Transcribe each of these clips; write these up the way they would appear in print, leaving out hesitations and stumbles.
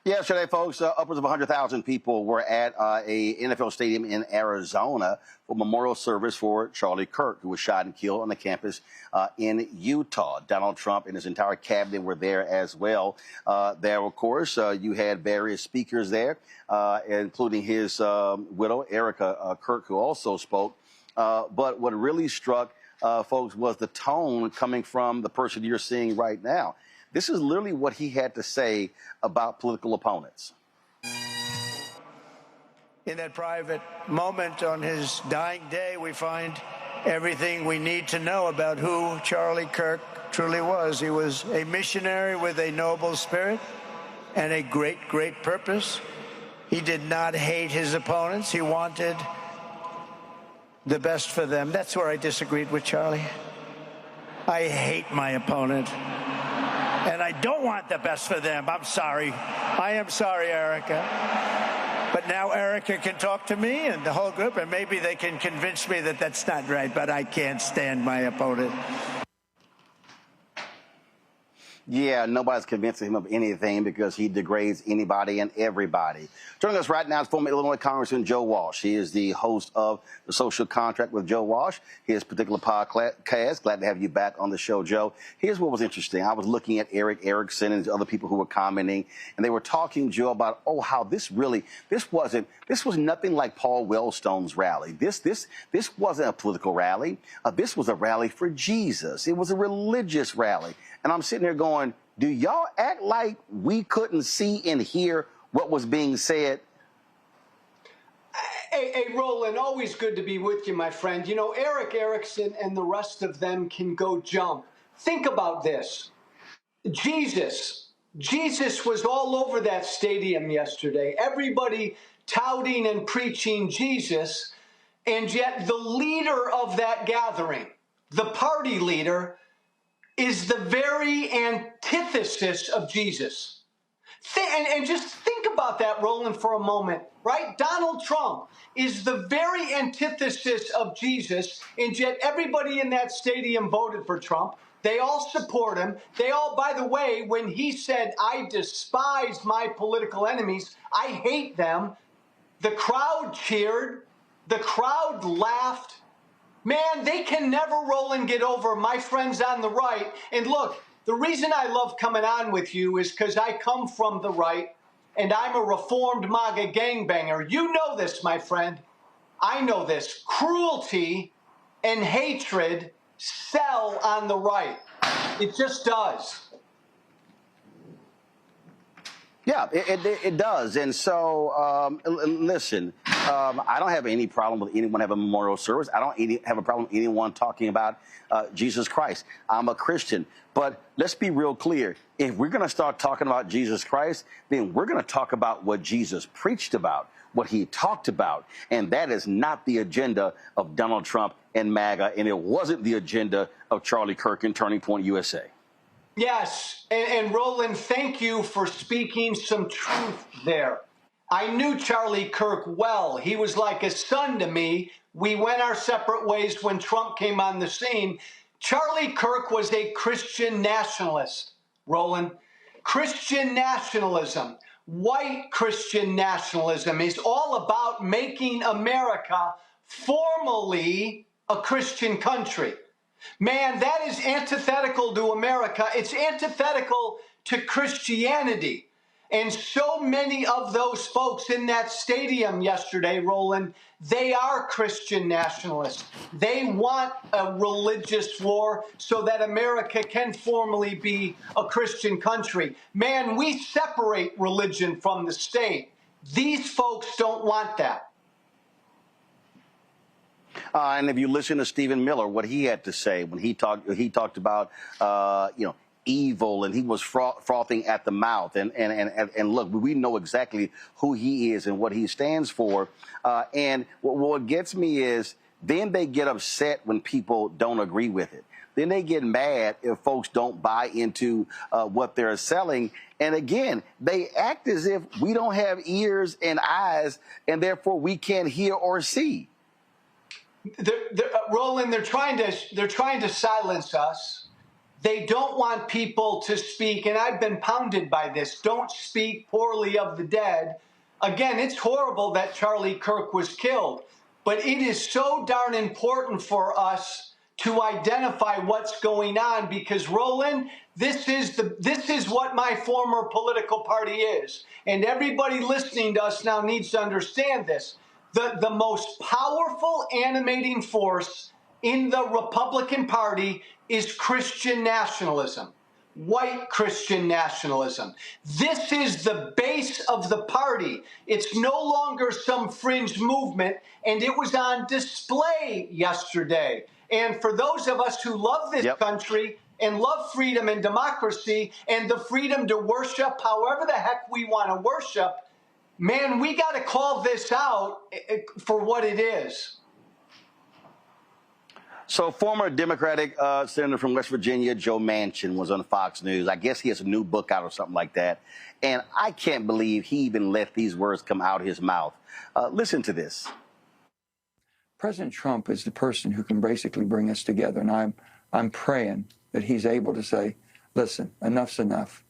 Yesterday, folks, upwards of 100,000 people were at a NFL stadium in Arizona for memorial service for Charlie Kirk, who was shot and killed on the campus in Utah. Donald Trump and his entire cabinet were there as well. There, of course, you had various speakers there, including his widow, Erica Kirk, who also spoke. But what really struck folks was the tone coming from the person you're seeing right now. This is literally what he had to say about political opponents. In that private moment on his dying day, we find everything we need to know about who Charlie Kirk truly was. He was a missionary with a noble spirit and a great, great purpose. He did not hate his opponents. He wanted the best for them. That's where I disagreed with Charlie. I hate my opponent. And I don't want the best for them. I'm sorry. I am sorry, Erica. But now Erica can talk to me and the whole group, and maybe they can convince me that that's not right, but I can't stand my opponent. Yeah, nobody's convincing him of anything because he degrades anybody and everybody. Joining us right now is former Illinois Congressman Joe Walsh. He is the host of The Social Contract with Joe Walsh, his particular podcast. Glad to have you back on the show, Joe. Here's what was interesting. I was looking at Eric Erickson and other people who were commenting, and they were talking, Joe, about, how this was nothing like Paul Wellstone's rally. This wasn't a political rally. This was a rally for Jesus. It was a religious rally. And I'm sitting here going, do y'all act like we couldn't see and hear what was being said? Hey, Roland, always good to be with you, my friend. You know, Eric Erickson and the rest of them can go jump. Think about this. Jesus was all over that stadium yesterday. Everybody touting and preaching Jesus, and yet the leader of that gathering, the party leader, is the very antithesis of Jesus. And just think about that, Roland, for a moment, right? Donald Trump is the very antithesis of Jesus, and yet everybody in that stadium voted for Trump. They all support him. They all, by the way, when he said, I despise my political enemies, I hate them, the crowd cheered, the crowd laughed. Man, they can never, Roland, get over my friends on the right. And look, the reason I love coming on with you is because I come from the right, and I'm a reformed MAGA gangbanger. You know this, my friend. I know this. Cruelty and hatred sell on the right. It just does. Yeah, it does. And so, listen, I don't have any problem with anyone having a memorial service. I don't have a problem with anyone talking about Jesus Christ. I'm a Christian. But let's be real clear. If we're going to start talking about Jesus Christ, then we're going to talk about what Jesus preached about, what he talked about. And that is not the agenda of Donald Trump and MAGA. And it wasn't the agenda of Charlie Kirk and Turning Point USA. Yes, and Roland, thank you for speaking some truth there. I knew Charlie Kirk well. He was like a son to me. We went our separate ways when Trump came on the scene. Charlie Kirk was a Christian nationalist, Roland. Christian nationalism, white Christian nationalism, is all about making America formally a Christian country. Man, that is antithetical to America. It's antithetical to Christianity. And so many of those folks in that stadium yesterday, Roland, they are Christian nationalists. They want a religious war so that America can formally be a Christian country. Man, we separate religion from the state. These folks don't want that. And if you listen to Stephen Miller, what he had to say when he talked about, evil, and he was frothing at the mouth. And look, we know exactly who he is and what he stands for. And what gets me is then they get upset when people don't agree with it. Then they get mad if folks don't buy into what they're selling. And again, they act as if we don't have ears and eyes, and therefore we can't hear or see. Roland, they're trying to silence us. They don't want people to speak, and I've been pounded by this. Don't speak poorly of the dead. Again, it's horrible that Charlie Kirk was killed, but it is so darn important for us to identify what's going on because, Roland, this is what my former political party is. And everybody listening to us now needs to understand this. The most powerful animating force in the Republican Party is Christian nationalism, white Christian nationalism. This is the base of the party. It's no longer some fringe movement, and it was on display yesterday. And for those of us who love this country and love freedom and democracy and the freedom to worship however the heck we want to worship, man, we got to call this out for what it is. So former Democratic senator from West Virginia, Joe Manchin, was on Fox News. I guess he has a new book out or something like that. And I can't believe he even let these words come out of his mouth. Listen to this. President Trump is the person who can basically bring us together. And I'm praying that he's able to say, listen, enough's enough.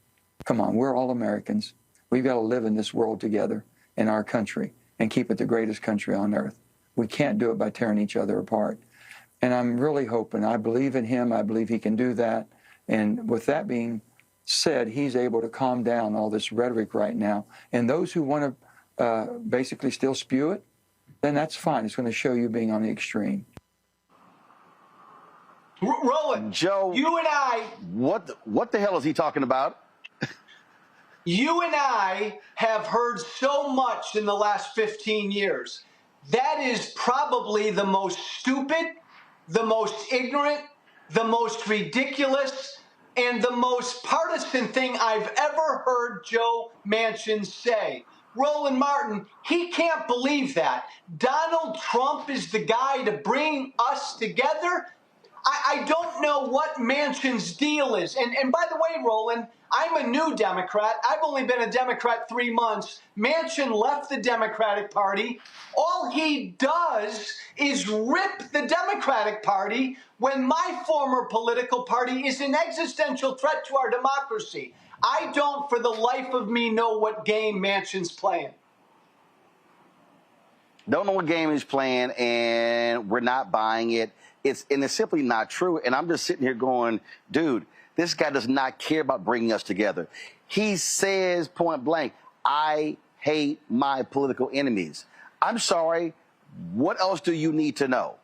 Come on, we're all Americans. We've got to live in this world together in our country and keep it the greatest country on earth. We can't do it by tearing each other apart. And I'm really hoping, I believe in him, I believe he can do that. And with that being said, he's able to calm down all this rhetoric right now. And those who want to basically still spew it, then that's fine. It's going to show you being on the extreme. Roland, Joe, you and I... What the hell is he talking about? You and I have heard so much in the last 15 years. That is probably the most stupid, the most ignorant, the most ridiculous, and the most partisan thing I've ever heard Joe Manchin say. Roland Martin, he can't believe that. Donald Trump is the guy to bring us together? I don't know what Manchin's deal is. And by the way, Roland, I'm a new Democrat. I've only been a Democrat 3 months. Manchin left the Democratic Party. All he does is rip the Democratic Party when my former political party is an existential threat to our democracy. I don't, for the life of me, know what game Manchin's playing. Don't know what game he's playing, and we're not buying it. It's simply not true. And I'm just sitting here going, dude, this guy does not care about bringing us together. He says point blank, I hate my political enemies. I'm sorry. What else do you need to know?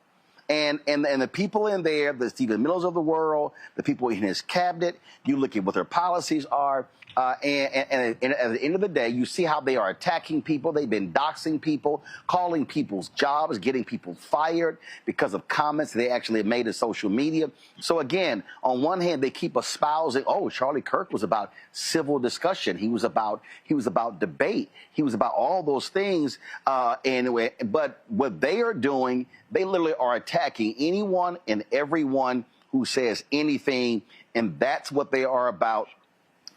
And the people in there, the Stephen Millers of the world, the people in his cabinet, you look at what their policies are. And at the end of the day, you see how they are attacking people. They've been doxing people, calling people's jobs, getting people fired because of comments they actually have made in social media. So again, on one hand, they keep espousing, oh, Charlie Kirk was about civil discussion. He was about debate. He was about all those things. But what they are doing, they literally are attacking anyone and everyone who says anything, and that's what they are about.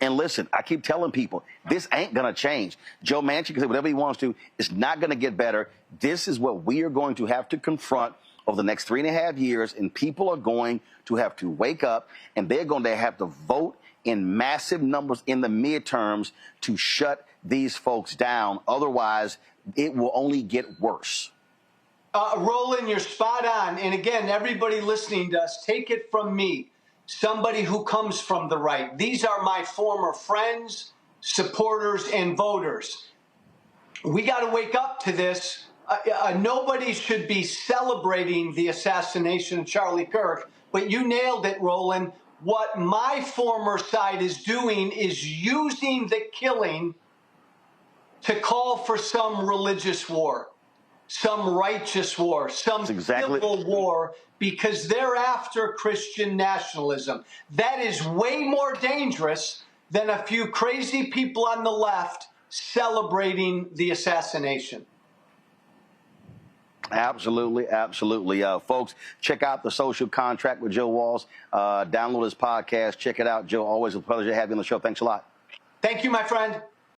And listen, I keep telling people, this ain't going to change. Joe Manchin can say whatever he wants to. It's not going to get better. This is what we are going to have to confront over the next 3.5 years, and people are going to have to wake up, and they're going to have to vote in massive numbers in the midterms to shut these folks down. Otherwise, it will only get worse. Roland, you're spot on. And again, everybody listening to us, take it from me, somebody who comes from the right. These are my former friends, supporters, and voters. We got to wake up to this. Nobody should be celebrating the assassination of Charlie Kirk, but you nailed it, Roland. What my former side is doing is using the killing to call for some religious war, some righteous war, some civil war, because they're after Christian nationalism. That is way more dangerous than a few crazy people on the left celebrating the assassination. Absolutely, absolutely. Folks, check out The Social Contract with Joe Walsh. Download his podcast. Check it out. Joe, always a pleasure to have you on the show. Thanks a lot. Thank you, my friend.